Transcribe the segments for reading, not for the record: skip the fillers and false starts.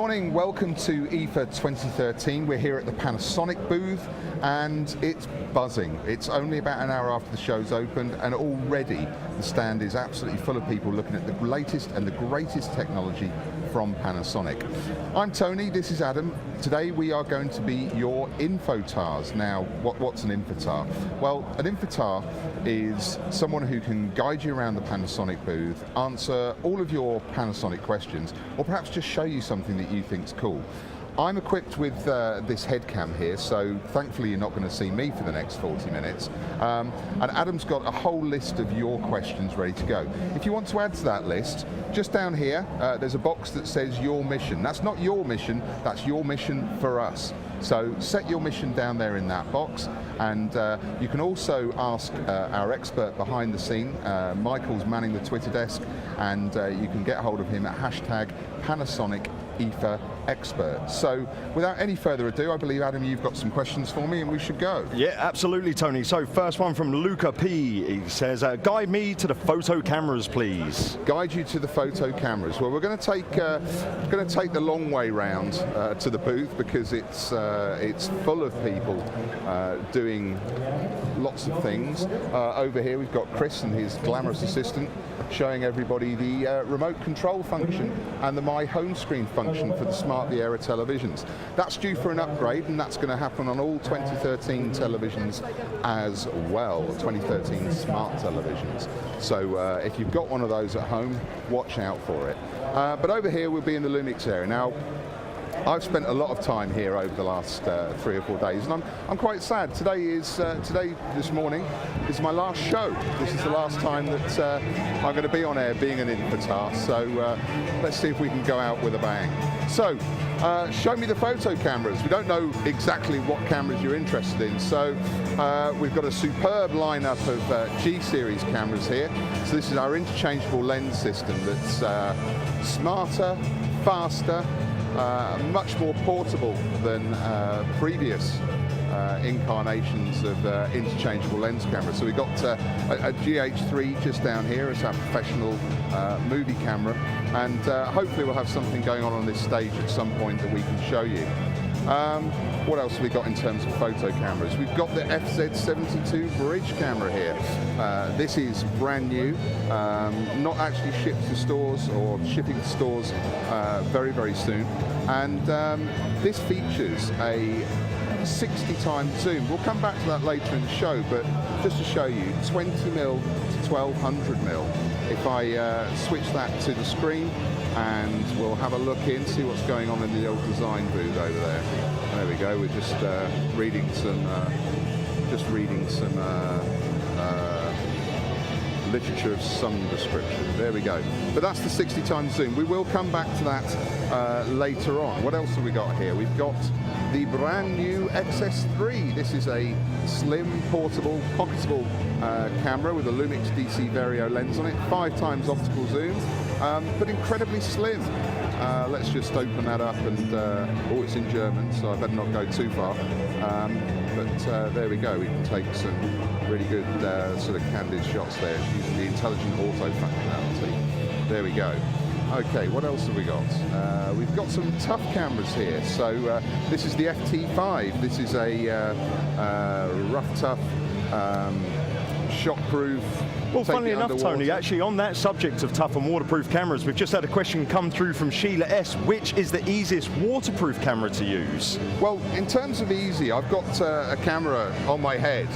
morning, welcome to IFA 2013. We're here at the Panasonic booth and it's buzzing. It's only about an hour after the show's opened and already the stand is absolutely full of people looking at the latest and the greatest technology from Panasonic. I'm Tony, this is Adam. Today we are going to be your INFOTARs. Now, what's an INFOTAR? Well, an INFOTAR is someone who can guide you around the Panasonic booth, answer all of your Panasonic questions, or perhaps just show you something that you think's cool. I'm equipped with this head cam here, so thankfully you're not going to see me for the next 40 minutes. And Adam's got a whole list of your questions ready to go. If you want to add to that list, just down here, there's a box that says your mission. That's not your mission, that's your mission for us. So set your mission down there in that box, and you can also ask our expert behind the scene. Michael's manning the Twitter desk, and you can get hold of him at #Panasonic IFA expert. So without any further ado, I believe, Adam, you've got some questions for me and we should go. Yeah, absolutely, Tony. So first one from Luca P. He says, guide me to the photo cameras, please. Guide you to the photo cameras. Well, we're going to take the long way round to the booth because it's full of people doing lots of things. Over here we've got Chris and his glamorous assistant showing everybody the remote control function and the My Home Screen function for the Smart Viera televisions. That's due for an upgrade, and that's going to happen on all 2013 televisions as well, 2013 smart televisions. So if you've got one of those at home, watch out for it. But over here we'll be in the Lumix area. Now, I've spent a lot of time here over the last 3 or 4 days, and I'm quite sad. This morning, is my last show. This is the last time that I'm going to be on air being an INFOTAR, so let's see if we can go out with a bang. So, show me the photo cameras. We don't know exactly what cameras you're interested in, so we've got a superb lineup of G-series cameras here. So this is our interchangeable lens system that's smarter, faster, much more portable than previous incarnations of interchangeable lens cameras. So we've got a GH3 just down here as our professional movie camera, and hopefully we'll have something going on this stage at some point that we can show you. What else have we got in terms of photo cameras? We've got the FZ72 bridge camera here. This is brand new, not actually shipped to stores or shipping to stores very, very soon. And this features a 60 times zoom. We'll come back to that later in the show, but just to show you, 20mm to 1200mm. If I switch that to the screen, and we'll have a look in, see what's going on in the old design booth over there. There we go. We're just reading some literature of some description. There we go. But that's the 60 times zoom. We will come back to that later on. What else have we got here? We've got the brand new XS3. This is a slim, portable, pocketable camera with a Lumix DC Vario lens on it, 5 times optical zoom, but incredibly slim. Let's just open that up, and oh, it's in German, so I better not go too far. But there we go. We can take some really good sort of candid shots there using the intelligent auto functionality. There we go. Okay, what else have we got? We've got some tough cameras here. So this is the FT5. This is a rough, tough, shockproof. Well, funnily enough, Tony, actually on that subject of tough and waterproof cameras, we've just had a question come through from Sheila S. Which is the easiest waterproof camera to use? Well, in terms of easy, I've got a camera on my head,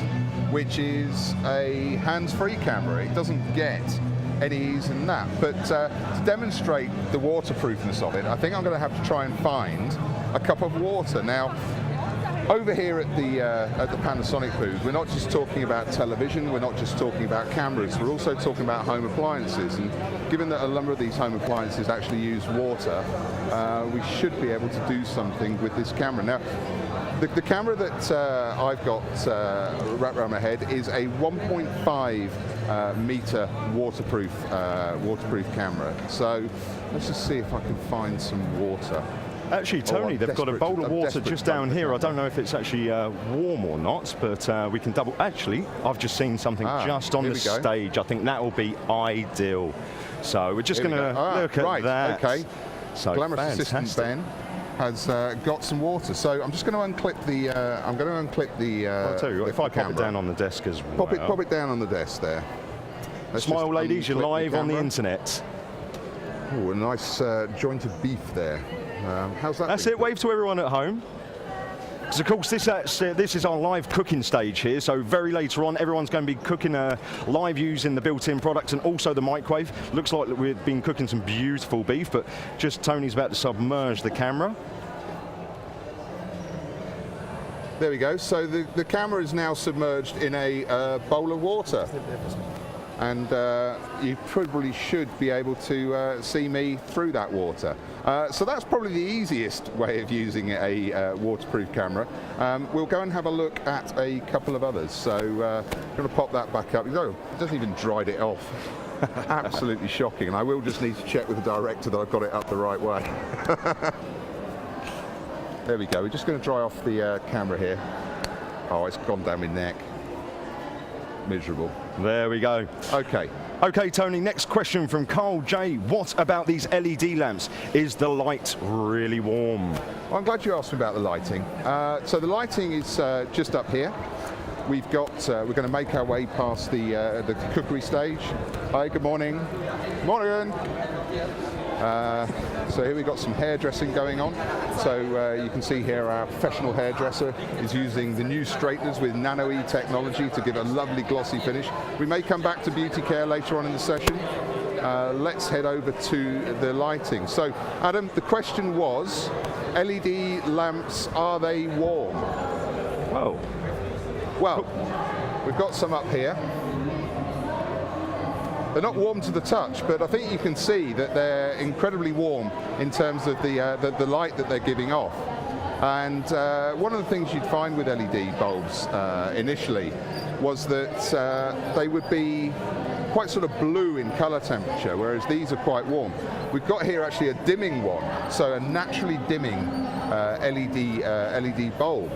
which is a hands-free camera. It doesn't get any easier than that. But to demonstrate the waterproofness of it, I think I'm going to have to try and find a cup of water. Now, over here at the Panasonic booth, we're not just talking about television, we're not just talking about cameras, we're also talking about home appliances. And given that a number of these home appliances actually use water, we should be able to do something with this camera. Now, the camera that I've got wrapped around my head is a 1.5 meter waterproof camera. So let's just see if I can find some water. Actually, Tony, they've got a bowl of water just down here. I don't know if it's actually warm or not, but we can double. Actually, I've just seen something just on the stage. I think that will be ideal. So we're just going to look at that. Okay. So Glamorous fantastic. assistant Ben has got some water. So I'm just going to unclip the. I'll tell you what, if I pop it down on the desk as well. Pop it down on the desk there. Let's Smile, just ladies, you're unclip live on the camera. internet. Oh, a nice joint of beef there. How's that? That's been it. Wave to everyone at home. Because of course this is our live cooking stage here, so very later on everyone's going to be cooking live using the built-in products and also the microwave. Looks like we've been cooking some beautiful beef, but just Tony's about to submerge the camera. There we go. So the camera is now submerged in a bowl of water. And you probably should be able to see me through that water. So that's probably the easiest way of using a waterproof camera. We'll go and have a look at a couple of others. So I'm going to pop that back up. Oh, it doesn't even dried it off. Absolutely shocking. And I will just need to check with the director that I've got it up the right way. There we go. We're just going to dry off the camera here. Oh, it's gone down my neck. Miserable. There we go. Okay. Okay, Tony, next question from Carl J. What about these LED lamps? Is the light really warm? Well, I'm glad you asked me about the lighting. So the lighting is just up here. We've got, we're going to make our way past the cookery stage. Hi, good morning. Morning. So here we've got some hairdressing going on. So you can see here our professional hairdresser is using the new straighteners with nano-E technology to give a lovely glossy finish. We may come back to beauty care later on in the session. Let's head over to the lighting. So Adam, the question was, LED lamps, are they warm? Oh. Well, we've got some up here. They're not warm to the touch, but I think you can see that they're incredibly warm in terms of the light that they're giving off. And one of the things you'd find with LED bulbs initially was that they would be quite sort of blue in color temperature, whereas these are quite warm. We've got here actually a dimming one, so a naturally dimming LED bulb,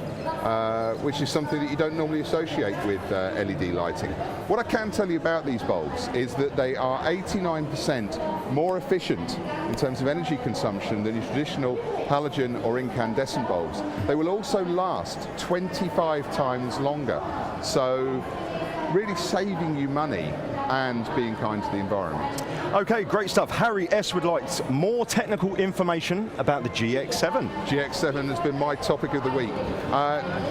which is something that you don't normally associate with LED lighting. What I can tell you about these bulbs is that they are 89% more efficient in terms of energy consumption than your traditional halogen or incandescent bulbs. They will also last 25 times longer, so really saving you money and being kind to the environment. Okay, great stuff. Harry S. would like more technical information about the GX7. GX7 has been my topic of the week.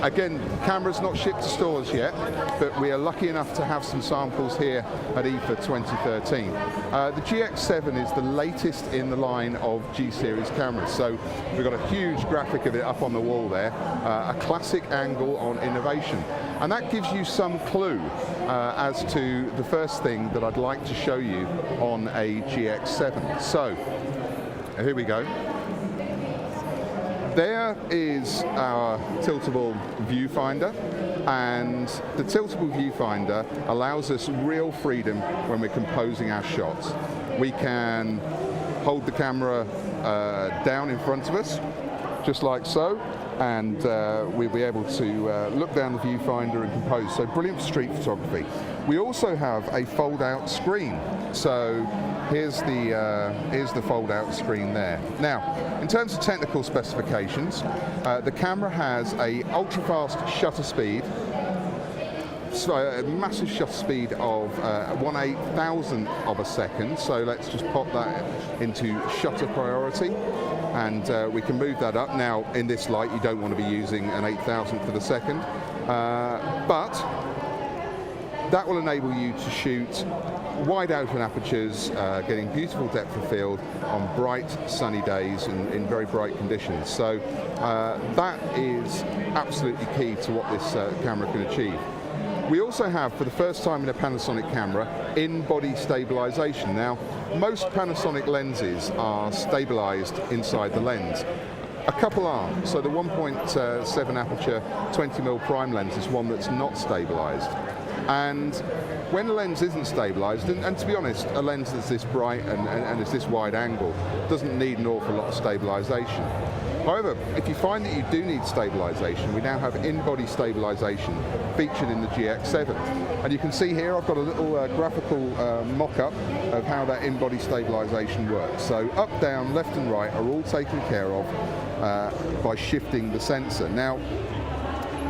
Again, camera's not shipped to stores yet, but we are lucky enough to have some samples here at IFA 2013. The GX7 is the latest in the line of G-series cameras. So we've got a huge graphic of it up on the wall there, a classic angle on innovation. And that gives you some clue as to the first thing that I'd like to show you on a GX7. So, here we go. There is our tiltable viewfinder, and the tiltable viewfinder allows us real freedom when we're composing our shots. We can hold the camera down in front of us, just like so, and we'll be able to look down the viewfinder and compose. So brilliant for street photography. We also have a fold-out screen. So here's the fold-out screen there. Now, in terms of technical specifications, the camera has a ultra-fast shutter speed, so a massive shutter speed of 1/8000th of a second. So let's just pop that into shutter priority, and we can move that up. Now, in this light, you don't want to be using an 8000th of a second, but that will enable you to shoot wide open apertures, getting beautiful depth of field on bright sunny days in very bright conditions. So that is absolutely key to what this camera can achieve. We also have, for the first time in a Panasonic camera, in-body stabilization. Now, most Panasonic lenses are stabilized inside the lens. A couple aren't. So the 1.7 aperture 20mm prime lens is one that's not stabilized. And when a lens isn't stabilized, and to be honest, a lens that's this bright and is this wide angle doesn't need an awful lot of stabilization. However, if you find that you do need stabilization, we now have in-body stabilization featured in the GX7. And you can see here I've got a little graphical mock-up of how that in-body stabilization works. So up, down, left and right are all taken care of by shifting the sensor. Now,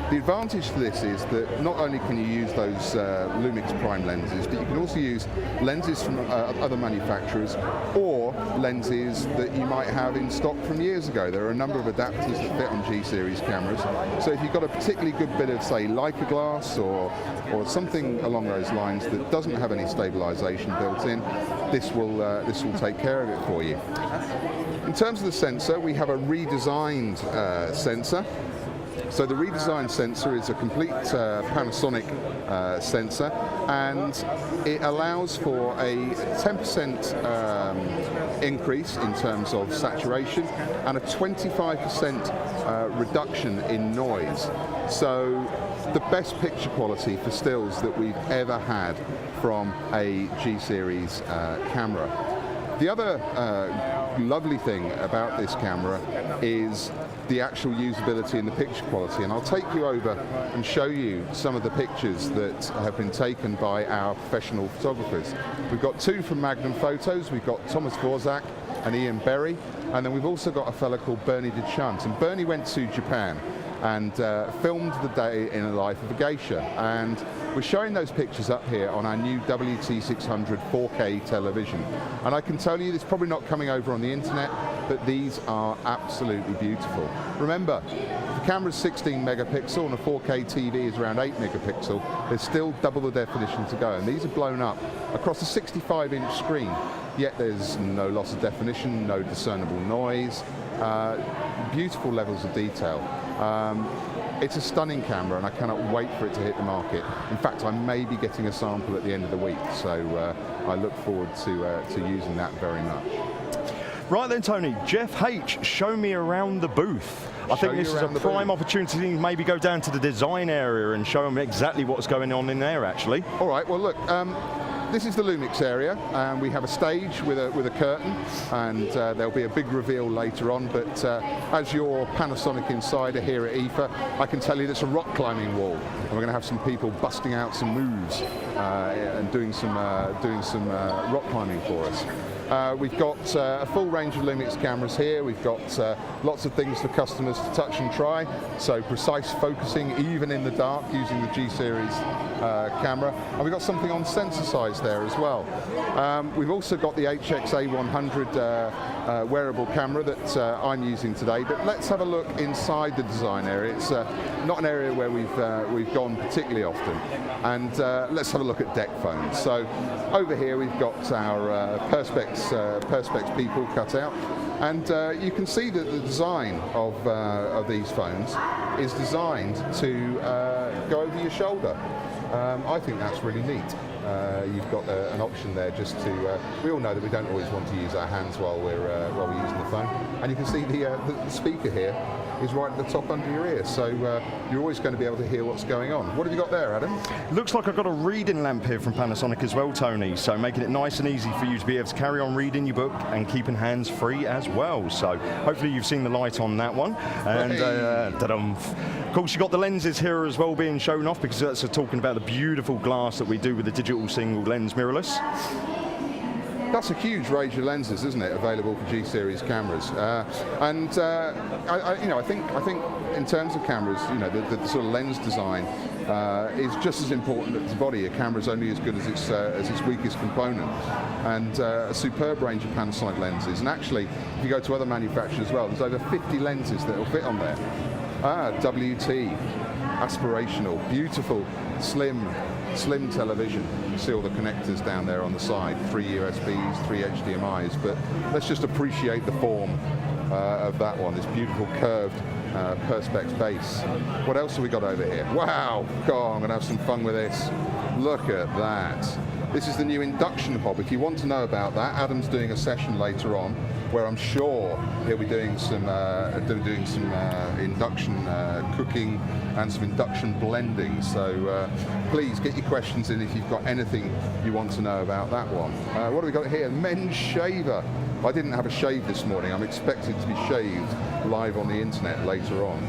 the advantage to this is that not only can you use those Lumix prime lenses, but you can also use lenses from other manufacturers or lenses that you might have in stock from years ago. There are a number of adapters that fit on G-series cameras. So if you've got a particularly good bit of, say, Leica glass or something along those lines that doesn't have any stabilization built in, this will take care of it for you. In terms of the sensor, we have a redesigned sensor. So the redesigned sensor is a complete Panasonic sensor, and it allows for a 10% increase in terms of saturation and a 25% reduction in noise. So the best picture quality for stills that we've ever had from a G-series camera. The other lovely thing about this camera is the actual usability and the picture quality, and I'll take you over and show you some of the pictures that have been taken by our professional photographers. We've got two from Magnum Photos, we've got Thomas Dvorak and Ian Berry, and then we've also got a fellow called Bernie DeChunt, and Bernie went to Japan and filmed the day in the life of a geisha, and we're showing those pictures up here on our new WT600 4K television. And I can tell you, it's probably not coming over on the internet, but these are absolutely beautiful. Remember, the camera's 16 megapixel and a 4K TV is around 8 megapixel. There's still double the definition to go, and these are blown up across a 65-inch screen, yet there's no loss of definition, no discernible noise, beautiful levels of detail. It's a stunning camera, and I cannot wait for it to hit the market. In fact, I may be getting a sample at the end of the week, so I look forward to using that very much. Right then, Tony, Jeff H, show me around the booth. I think this is a prime opportunity to maybe go down to the design area and show them exactly what's going on in there, actually. All right, well look, this is the Lumix area, and we have a stage with a curtain, and there'll be a big reveal later on, but as your Panasonic insider here at IFA, I can tell you that's a rock climbing wall, and we're going to have some people busting out some moves and doing some rock climbing for us. We've got a full range of Lumix cameras here. We've got lots of things for customers to touch and try, so precise focusing even in the dark using the G-series camera, and we've got something on sensor size there as well. We've also got the HXA100 wearable camera that I'm using today, but let's have a look inside the design area. It's not an area where we've gone particularly often, and let's have a look at deck phones. So over here we've got our Perspex people cut out, and you can see that the design of these phones is designed to go over your shoulder. I think that's really neat. You've got an option there just to, we all know that we don't always want to use our hands while we're using the phone, and you can see the speaker here is right at the top under your ear, so you're always going to be able to hear what's going on. What have you got there, Adam? Looks like I've got a reading lamp here from Panasonic as well, Tony, so making it nice and easy for you to be able to carry on reading your book and keeping hands free as well. So hopefully you've seen the light on that one. And of course you've got the lenses here as well being shown off, because that's talking about the beautiful glass that we do with the digital single lens mirrorless. That's a huge range of lenses, isn't it, available for G-series cameras? I think in terms of cameras, the sort of lens design is just as important as the body. A camera is only as good as its weakest component, and a superb range of Panasonic lenses. And actually, if you go to other manufacturers as well, there's over 50 lenses that will fit on there. WT, aspirational, beautiful, slim television. You see all the connectors down there on the side, 3 USBs, 3 HDMIs, but let's just appreciate the form of that one, this beautiful curved Perspex base. What else have we got over here? Wow, God, I'm going to have some fun with this. Look at that. This is the new induction hob. If you want to know about that, Adam's doing a session later on where I'm sure he'll be doing some induction cooking and some induction blending. So please get your questions in if you've got anything you want to know about that one. What have we got here? Men's shaver. I didn't have a shave this morning. I'm expected to be shaved live on the internet later on.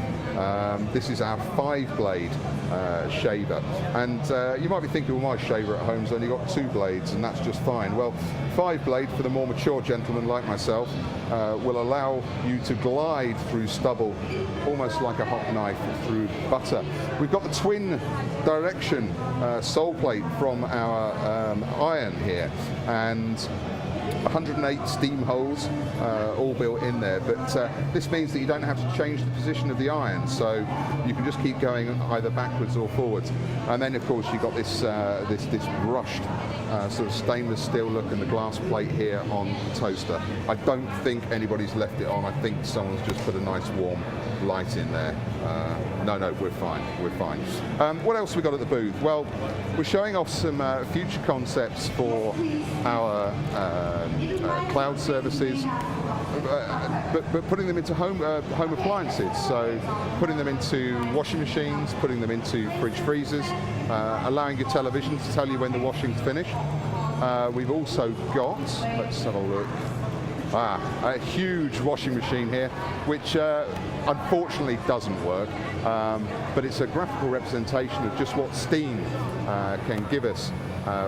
This is our 5-blade shaver, and you might be thinking, well, my shaver at home's only got 2 blades and that's just fine. Well, 5-blade for the more mature gentleman like myself will allow you to glide through stubble almost like a hot knife through butter. We've got the twin direction sole plate from our iron here, and 108 steam holes all built in there, but this means that you don't have to change the position of the iron, so you can just keep going either backwards or forwards. And then of course you've got this this brushed sort of stainless steel look and the glass plate here on the toaster. I don't think anybody's left it on. I think someone's just put a nice warm light in there. No, we're fine. What else have we got at the booth? Well, we're showing off some future concepts for our cloud services, but putting them into home appliances. So putting them into washing machines, putting them into fridge freezers, allowing your television to tell you when the washing's finished. We've also got, let's have a look, a huge washing machine here, which unfortunately doesn't work, but it's a graphical representation of just what steam can give us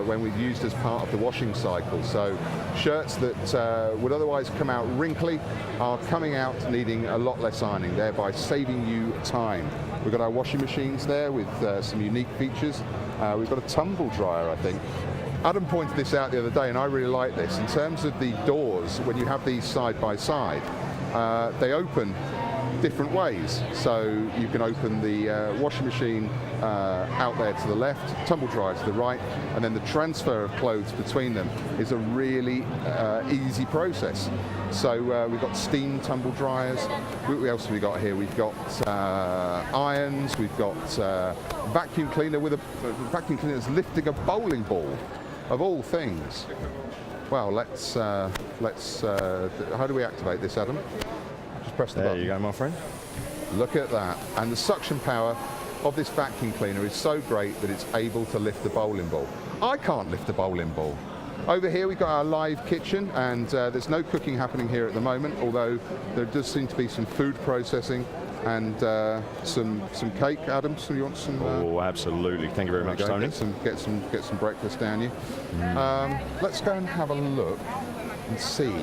when we've used as part of the washing cycle. So shirts that would otherwise come out wrinkly are coming out needing a lot less ironing, thereby saving you time. We've got our washing machines there with some unique features. We've got a tumble dryer, I think. Adam pointed this out the other day, and I really like this. In terms of the doors, when you have these side by side, they open different ways. So you can open the washing machine out there to the left, tumble dryer to the right, and then the transfer of clothes between them is a really easy process. So we've got steam tumble dryers. What else have we got here? We've got irons. We've got vacuum cleaner with a vacuum cleaner that's lifting a bowling ball, of all things. Well, let's how do we activate this, Adam? Just press the button. There you go, my friend. Look at that. And the suction power of this vacuum cleaner is so great that it's able to lift the bowling ball. I can't lift a bowling ball. Over here we've got our live kitchen, and there's no cooking happening here at the moment, although there does seem to be some food processing and some cake. Adam, so you want some? Oh, absolutely. Thank you very much, Tony. Get some breakfast down you. Let's go and have a look and see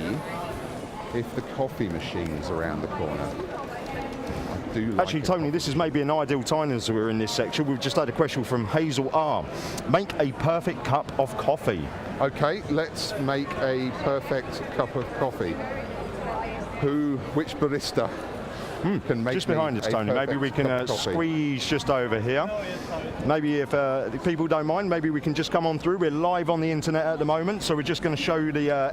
if the coffee machine's around the corner. Actually, Tony, this is maybe an ideal time as we're in this section. We've just had a question from Hazel R. Make a perfect cup of coffee. Okay, let's make a perfect cup of coffee. Which barista can make just behind us, Tony? Maybe we can squeeze just over here. Maybe if people don't mind, maybe we can just come on through. We're live on the internet at the moment, so we're just going to show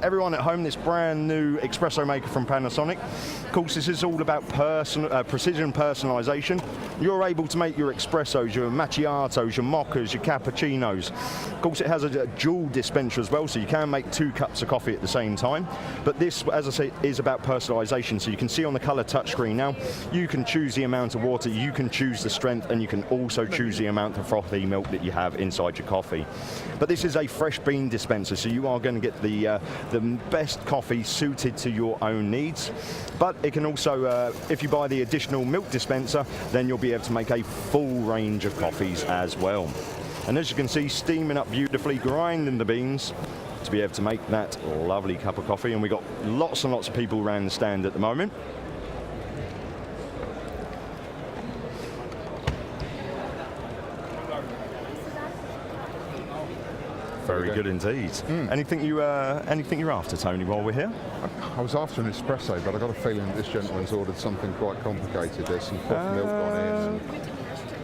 everyone at home this brand new espresso maker from Panasonic. Of course, this is all about precision personalization. You're able to make your espressos, your macchiatos, your mochas, your cappuccinos. Of course, it has a dual dispenser as well, so you can make 2 cups of coffee at the same time. But this, as I say, is about personalization. So you can see on the color touchscreen now, you can choose the amount of water, you can choose the strength, and you can also choose the amount of frothy milk that you have inside your coffee. But this is a fresh bean dispenser, so you are going to get the best coffee suited to your own needs. But it can also, if you buy the additional milk dispenser, then you'll be able to make a full range of coffees as well. And as you can see, steaming up beautifully, grinding the beans to be able to make that lovely cup of coffee. And we've got lots and lots of people around the stand at the moment. Very good indeed. Anything you're after, Tony, while we're here? I was after an espresso, but I got a feeling that this gentleman's ordered something quite complicated. There's some froth milk on it.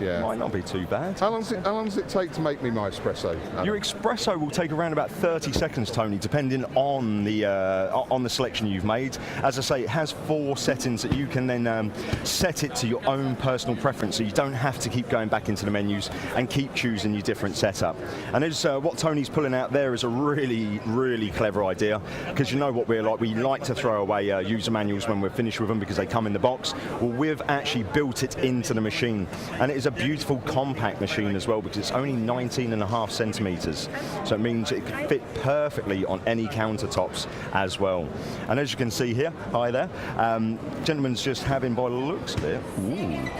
Yeah. Might not be too bad. How long does it take to make me my espresso, Adam? Your espresso will take around about 30 seconds, Tony, depending on the selection you've made. As I say, it has 4 settings that you can then set it to your own personal preference, so you don't have to keep going back into the menus and keep choosing your different setup. And as what Tony's pulling out there is a really, really clever idea, because you know what we're like. We like to throw away user manuals when we're finished with them because they come in the box. Well, we've actually built it into the machine, and it is a beautiful compact machine as well, because it's only 19.5 centimeters. So it means it can fit perfectly on any countertops as well. And as you can see here, hi there, gentleman's just having, by the looks of it, ooh,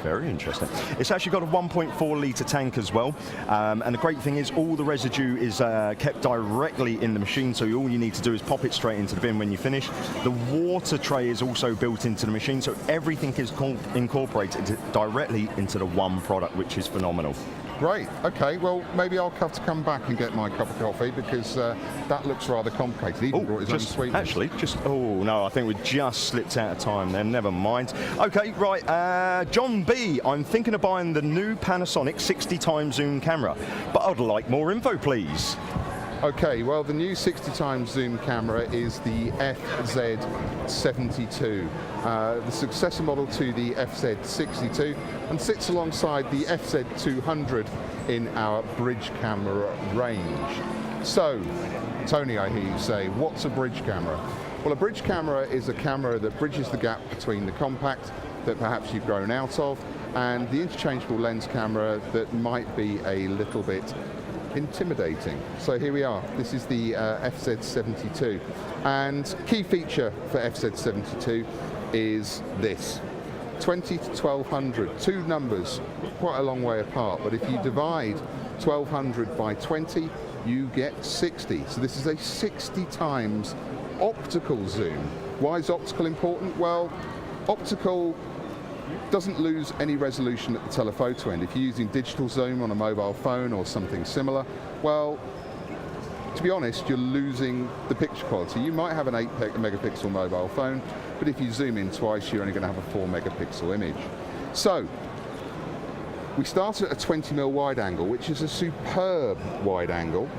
very interesting. It's actually got a 1.4 litre tank as well, and the great thing is all the residue is kept directly in the machine, so all you need to do is pop it straight into the bin when you finish. The water tray is also built into the machine, so everything is incorporated directly into the one product, which is phenomenal. Great. Okay. Well, maybe I'll have to come back and get my cup of coffee, because that looks rather complicated. He even brought his own sweetness. Actually, oh no, I think we just slipped out of time then. Never mind. Okay, right. John B. I'm thinking of buying the new Panasonic 60x zoom camera, but I'd like more info, please. Okay, well, the new 60x zoom camera is the FZ72, the successor model to the FZ62, and sits alongside the FZ200 in our bridge camera range. So, Tony, I hear you say, what's a bridge camera? Well, a bridge camera is a camera that bridges the gap between the compact that perhaps you've grown out of and the interchangeable lens camera that might be a little bit intimidating. So here we are. This is the FZ72, and key feature for FZ72 is this: 20 to 1200, two numbers quite a long way apart, but if you divide 1200 by 20, you get 60. So this is a 60 times optical zoom. Why is optical important? Well, optical doesn't lose any resolution at the telephoto end. If you're using digital zoom on a mobile phone or something similar, well, to be honest, you're losing the picture quality. You might have an 8 megapixel mobile phone, but if you zoom in twice, you're only going to have a 4 megapixel image. So, we started at a 20mm wide angle, which is a superb wide angle,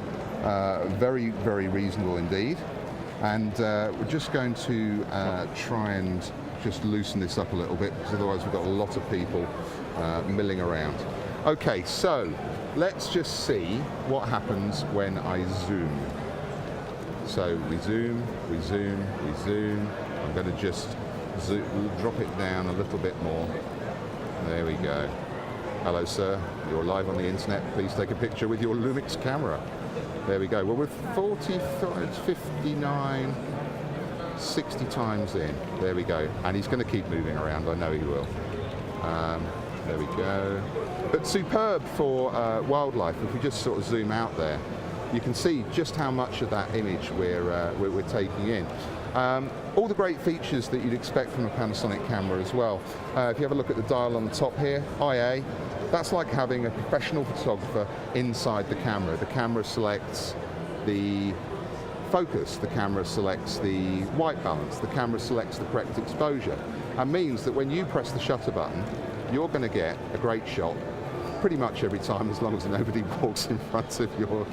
very, very reasonable indeed. And we're just going to try and just loosen this up a little bit, because otherwise we've got a lot of people milling around. Okay, so let's just see what happens when I zoom. So we zoom, we zoom, we zoom. I'm going to just drop it down a little bit more. There we go. Hello, sir. You're live on the internet. Please take a picture with your Lumix camera. There we go. Well, we're 59, 60 times in. There we go. And he's going to keep moving around. I know he will. There we go. But superb for wildlife. If we just sort of zoom out there, you can see just how much of that image we're taking in. All the great features that you'd expect from a Panasonic camera as well. If you have a look at the dial on the top here, IA, that's like having a professional photographer inside the camera. The camera selects the focus, the camera selects the white balance, the camera selects the correct exposure. That means that when you press the shutter button, you're going to get a great shot pretty much every time, as long as nobody walks in front of your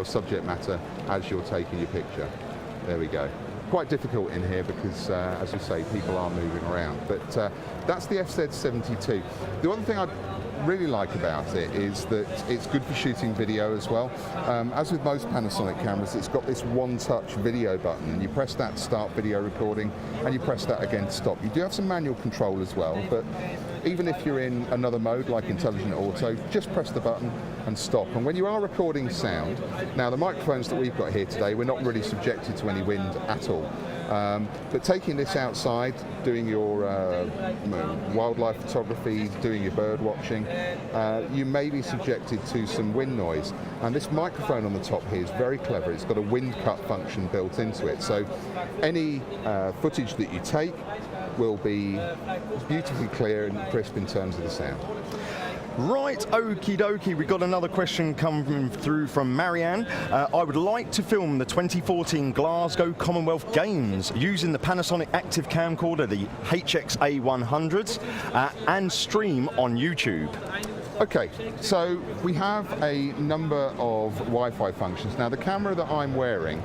subject matter as you're taking your picture. There we go. Quite difficult in here because, as you say, people are moving around. But that's the FZ72. The other thing I really like about it is that it's good for shooting video as well. As with most Panasonic cameras, it's got this one-touch video button, and you press that to start video recording, and you press that again to stop. You do have some manual control as well, but even if you're in another mode like intelligent auto, just press the button and stop. And when you are recording sound, now the microphones that we've got here today, we're not really subjected to any wind at all. But taking this outside, doing your wildlife photography, doing your bird watching, you may be subjected to some wind noise. And this microphone on the top here is very clever. It's got a wind cut function built into it. So any footage that you take will be beautifully clear and crisp in terms of the sound. Right, okie dokie, we've got another question coming through from Marianne. I would like to film the 2014 Glasgow Commonwealth Games using the Panasonic active camcorder, the HXA100, and stream on YouTube. Okay, so we have a number of Wi-Fi functions. Now the camera that I'm wearing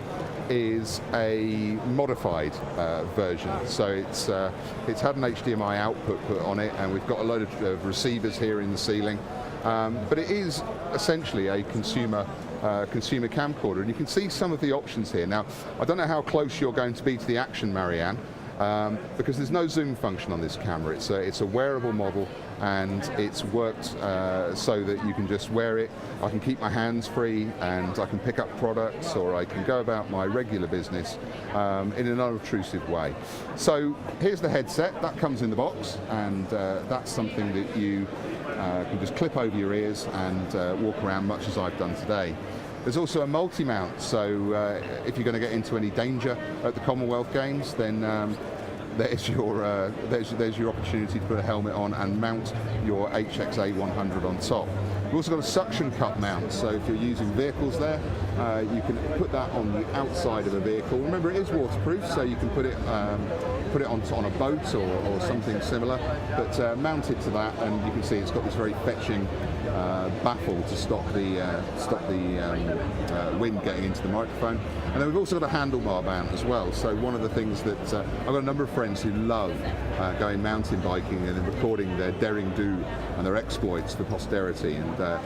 is a modified version, so it's had an HDMI output put on it, and we've got a load of receivers here in the ceiling, but it is essentially a consumer camcorder, and you can see some of the options here. Now, I don't know how close you're going to be to the action, Marianne, because there's no zoom function on this camera. It's a wearable model, and it's worked so that you can just wear it. I can keep my hands free, and I can pick up products, or I can go about my regular business in an unobtrusive way. So here's the headset. That comes in the box, and that's something that you can just clip over your ears and walk around much as I've done today. There's also a multi-mount, so if you're going to get into any danger at the Commonwealth Games, then there's your opportunity to put a helmet on and mount your HXA 100 on top. We've also got a suction cup mount, so if you're using vehicles there, you can put that on the outside of a vehicle. Remember, it is waterproof, so you can put it on a boat or something similar, but mount it to that, and you can see it's got this very fetching baffle to stop the wind getting into the microphone. And then we've also got a handlebar mount as well. So one of the things that I've got a number of friends who love going mountain biking and then recording their daring do and their exploits for posterity, and the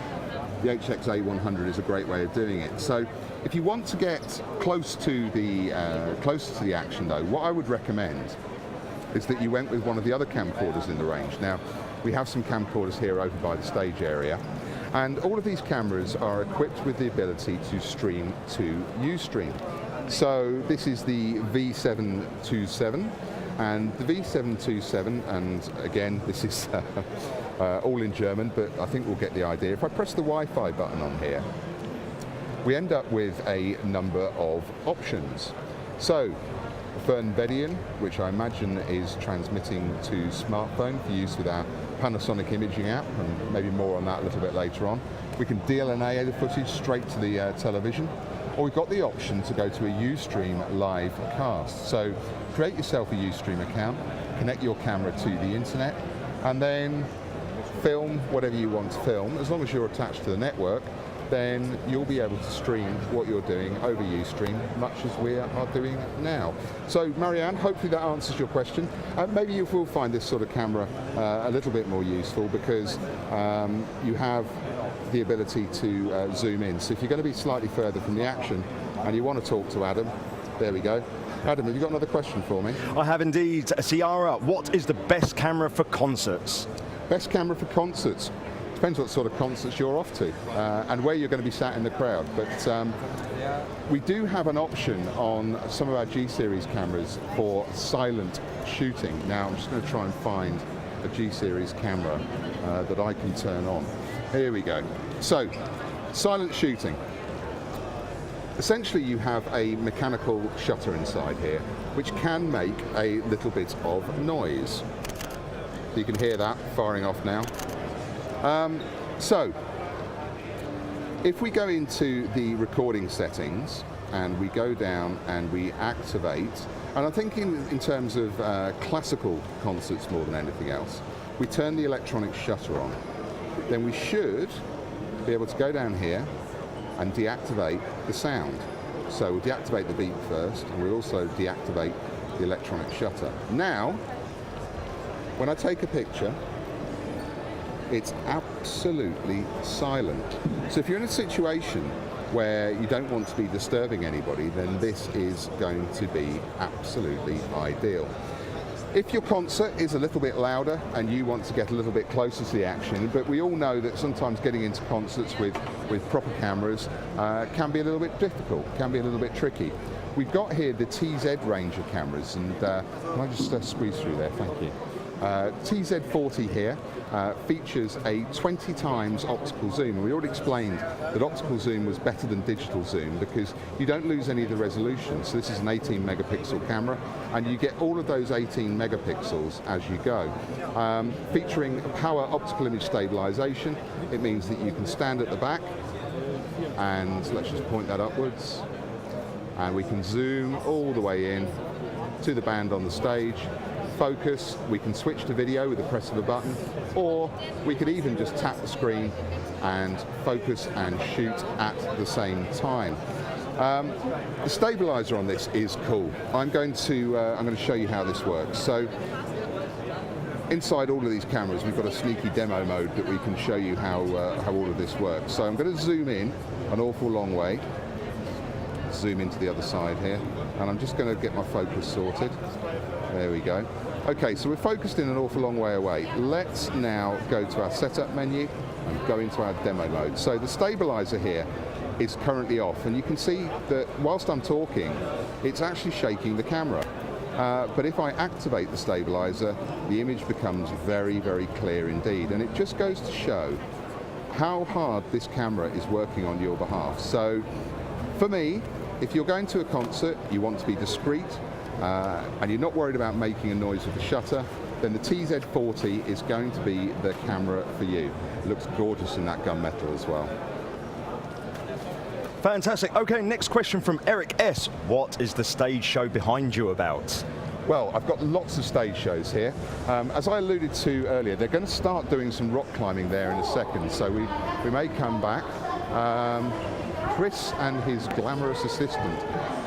HXA 100 is a great way of doing it. So if you want to get closer to the action, though, what I would recommend is that you went with one of the other camcorders in the range. Now, we have some camcorders here over by the stage area, and all of these cameras are equipped with the ability to stream to Ustream. So this is the V727, and the V727, and again, this is all in German, but I think we'll get the idea. If I press the Wi-Fi button on here, we end up with a number of options. So, Fernbedian, which I imagine is transmitting to smartphone for use with our Panasonic imaging app, and maybe more on that a little bit later on. We can DLNA the footage straight to the television, or we've got the option to go to a Ustream live cast. So create yourself a Ustream account, connect your camera to the internet, and then film whatever you want to film. As long as you're attached to the network, then you'll be able to stream what you're doing over Ustream, much as we are doing now. So, Marianne, hopefully that answers your question. Maybe you will find this sort of camera a little bit more useful, because you have the ability to zoom in. So if you're going to be slightly further from the action and you want to talk to Adam, there we go. Adam, have you got another question for me? I have indeed. Ciara, what is the best camera for concerts? Best camera for concerts? Depends what sort of concerts you're off to and where you're going to be sat in the crowd. But we do have an option on some of our G-Series cameras for silent shooting. Now I'm just going to try and find a G-Series camera that I can turn on. Here we go. So, silent shooting. Essentially you have a mechanical shutter inside here, which can make a little bit of noise. You can hear that firing off now. So, if we go into the recording settings and we go down and we activate, and I'm thinking in terms of classical concerts more than anything else, we turn the electronic shutter on, then we should be able to go down here and deactivate the sound. So we'll deactivate the beep first, and we'll also deactivate the electronic shutter. Now, when I take a picture, it's absolutely silent. So if you're in a situation where you don't want to be disturbing anybody, then this is going to be absolutely ideal. If your concert is a little bit louder and you want to get a little bit closer to the action, but we all know that sometimes getting into concerts with proper cameras can be a little bit difficult, can be a little bit tricky. We've got here the TZ range of cameras, and can I just squeeze through there, thank you. TZ40 here features a 20 times optical zoom, and we already explained that optical zoom was better than digital zoom because you don't lose any of the resolution. So this is an 18 megapixel camera, and you get all of those 18 megapixels as you go. Featuring power optical image stabilization, it means that you can stand at the back, and let's just point that upwards, and we can zoom all the way in to the band on the stage. Focus, we can switch to video with the press of a button, or we could even just tap the screen and focus and shoot at the same time. The stabilizer on this is cool. I'm going to show you how this works. So inside all of these cameras we've got a sneaky demo mode that we can show you how all of this works. So I'm going to zoom in an awful long way. zoom into the other side here, and I'm just going to get my focus sorted. There we go. Okay, so we're focused in an awful long way away. Let's now go to our setup menu and go into our demo mode. So the stabilizer here is currently off, and you can see that whilst I'm talking, it's actually shaking the camera. But if I activate the stabilizer, the image becomes very, very clear indeed, and it just goes to show how hard this camera is working on your behalf. So for me, if you're going to a concert, you want to be discreet, and you're not worried about making a noise with the shutter, then the TZ40 is going to be the camera for you. It looks gorgeous in that gunmetal as well. Fantastic. Okay, next question from Eric S. What is the stage show behind you about? Well, I've got lots of stage shows here. As I alluded to earlier, they're going to start doing some rock climbing there in a second, so we may come back. Chris and his glamorous assistant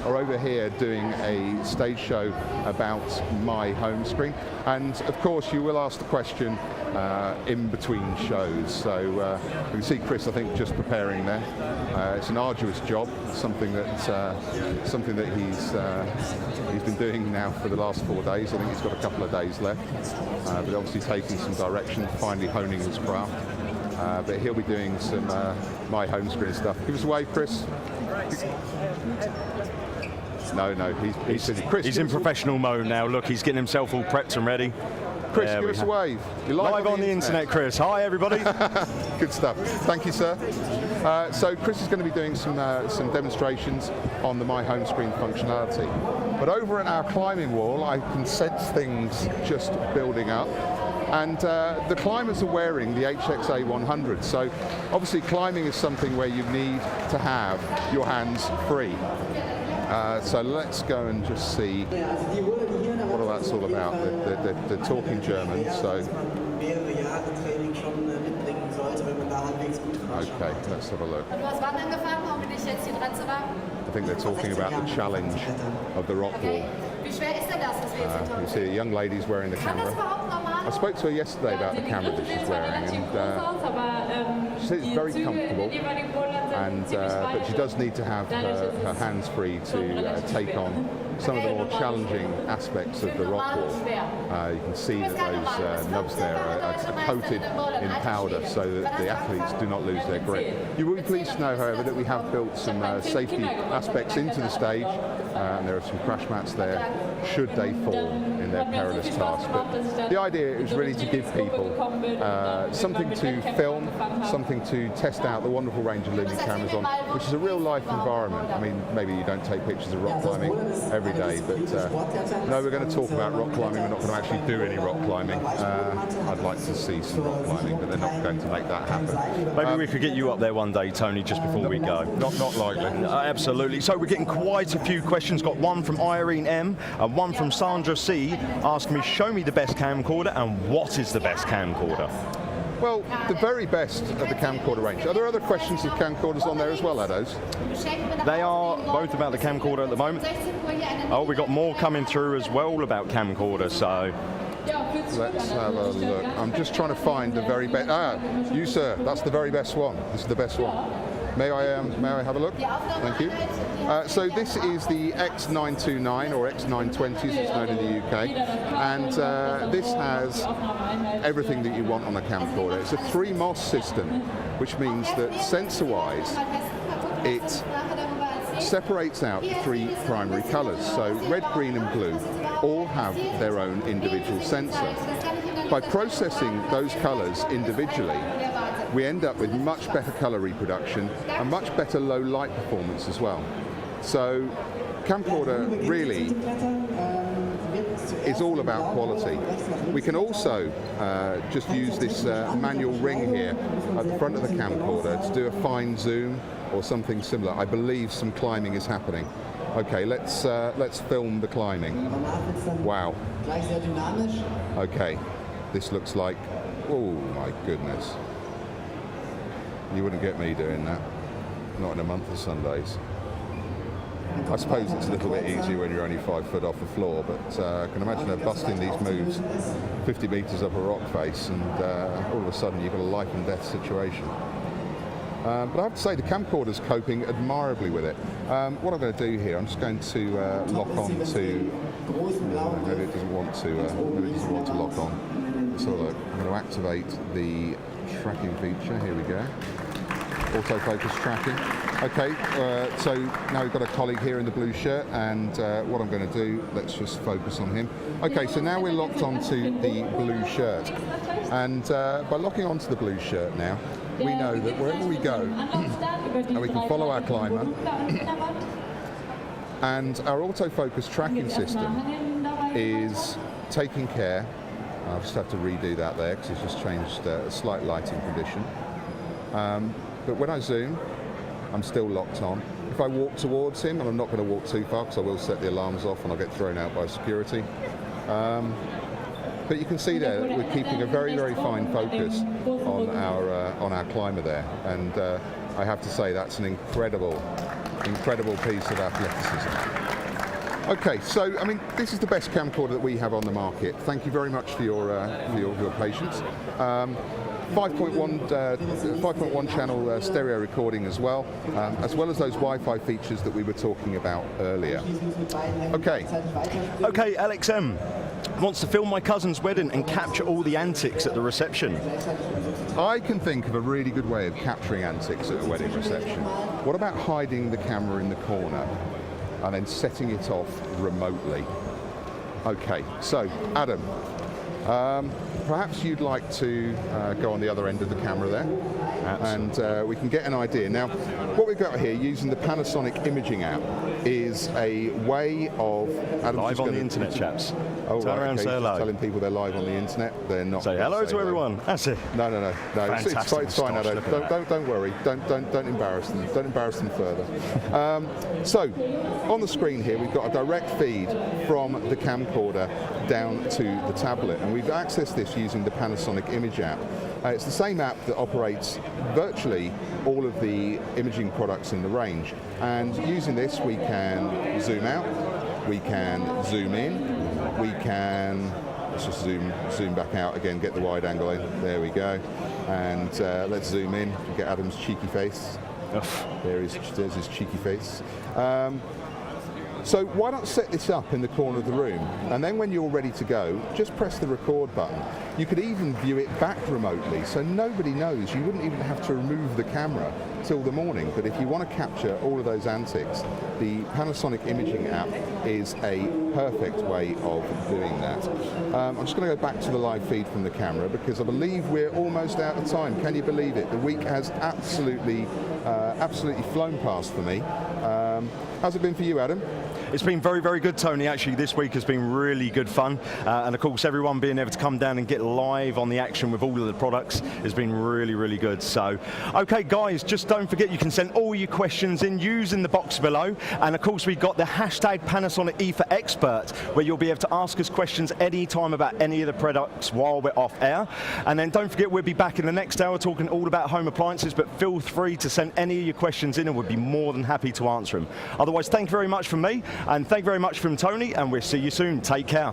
are over here doing a stage show about my home screen, and of course you will ask the question in between shows. So you can see Chris, I think, just preparing there. It's an arduous job, something that he's been doing now for the last 4 days. I think he's got a couple of days left, but obviously taking some direction, finally honing his craft. But he'll be doing some my home screen stuff. Give us a wave, Chris. No, he's in professional mode now. Look, he's getting himself all prepped and ready. Chris, give us a wave. You're live on the internet, Chris. Hi, everybody. Good stuff. Thank you, sir. So Chris is going to be doing some demonstrations on the My Home Screen functionality. But over at our climbing wall, I can sense things just building up. And the climbers are wearing the HXA 100. So obviously climbing is something where you need to have your hands free. So let's go and just see what all that's all about. They're talking German, so. Okay, let's have a look. I think they're talking about the challenge of the rock wall. You see a young lady's wearing the camera. I spoke to her yesterday about the camera that she's wearing, and she said it's very comfortable, and but she does need to have her hands free to take on some of the more challenging aspects of the rock wall. You can see that those nubs there are coated in powder so that the athletes do not lose their grip. You will be pleased to know, however, that we have built some safety aspects into the stage, and there are some crash mats there should they fall in their perilous task. But the idea is really to give people something to film, something to test out the wonderful range of Lumix cameras on, which is a real life environment. I mean, maybe you don't take pictures of rock climbing every day, but no, we're going to talk about rock climbing. We're not going to actually do any rock climbing. I'd like to see some rock climbing, but they're not going to make that happen. Maybe we could get you up there one day, Tony, just before we go. Not likely. Absolutely. So we're getting quite a few questions. Got one from Irene M and one from Sandra C asking me, show me the best camcorder and what is the best camcorder? Well, the very best of the camcorder range. Are there other questions of camcorders on there as well, Ados? They are both about the camcorder at the moment. Oh, we got more coming through as well about camcorder, so. Let's have a look. I'm just trying to find the very best. You sir, that's the very best one. This is the best one. May I have a look? Thank you. So this is the X929 or X920 as it's known in the UK, and this has everything that you want on a camcorder. It's a 3 MOS system, which means that sensor-wise it separates out the 3 primary colours. So red, green and blue all have their own individual sensor. By processing those colours individually, we end up with much better colour reproduction and much better low light performance as well. So camcorder really is all about quality. We can also just use this manual ring here at the front of the camcorder to do a fine zoom or something similar. I believe some climbing is happening. Okay, let's film the climbing. Wow. Okay, this looks like, oh my goodness. You wouldn't get me doing that, not in a month of Sundays. I suppose it's a little bit easier when you're only 5 foot off the floor, but I can imagine they're busting these moves 50 metres up a rock face, and all of a sudden you've got a life and death situation. But I have to say the camcorder's coping admirably with it. What I'm going to do here, I'm just going to lock on to. Maybe it doesn't want to. Maybe it doesn't want to lock on. So look, I'm going to activate the tracking feature. Here we go. Autofocus tracking. Okay, so now we've got a colleague here in the blue shirt, and what I'm going to do, let's just focus on him. Okay, so now we're locked onto the blue shirt, and by locking onto the blue shirt now, we know that wherever we go, and we can follow our climber, and our autofocus tracking system is taking care. I'll just have to redo that there because it's just changed a slight lighting condition. But when I zoom, I'm still locked on. If I walk towards him, and I'm not going to walk too far because I will set the alarms off and I'll get thrown out by security. But you can see there that we're keeping a very, very fine focus on our climber there, and I have to say that's an incredible piece of athleticism. Okay, so I mean, this is the best camcorder that we have on the market. Thank you very much for your patience. 5.1 channel stereo recording as well as those Wi-Fi features that we were talking about earlier. Okay, LXM wants to film my cousin's wedding and capture all the antics at the reception. I can think of a really good way of capturing antics at a wedding reception. What about hiding the camera in the corner and then setting it off remotely? Okay, so Adam, perhaps you'd like to go on the other end of the camera there. Absolutely. And we can get an idea. Now, what we've got here using the Panasonic imaging app is a way of... Adam's live on the internet, chaps. Oh, Turn around, okay. say hello. Telling people they're live on the internet. They're not. Say hello to everyone. That's it. No. It's fine, Adam. Don't worry. Don't embarrass them. Don't embarrass them further. So, on the screen here, we've got a direct feed from the camcorder down to the tablet, and we've accessed this using the Panasonic image app. It's the same app that operates virtually all of the imaging products in the range, and using this we can zoom out, we can zoom in, we can, let's just zoom back out again, get the wide angle in, there we go, and let's zoom in, get Adam's cheeky face. There's his cheeky face. So why not set this up in the corner of the room, and then when you're ready to go, just press the record button. You could even view it back remotely, so nobody knows. You wouldn't even have to remove the camera till the morning. But if you want to capture all of those antics, the Panasonic imaging app is a perfect way of doing that. I'm just going to go back to the live feed from the camera because I believe we're almost out of time. Can you believe it? The week has absolutely flown past for me. How's it been for you, Adam? It's been very, very good, Tony. Actually, this week has been really good fun. And of course, everyone being able to come down and get live on the action with all of the products has been really, really good. So, okay, guys, just don't forget you can send all your questions in using the box below. And of course, we've got the hashtag Panasonic IFA Expert, where you'll be able to ask us questions anytime about any of the products while we're off air. And then don't forget, we'll be back in the next hour talking all about home appliances, but feel free to send any of your questions in and we'll be more than happy to answer them. Otherwise, thank you very much from me. And thank you very much from Tony, and we'll see you soon. Take care.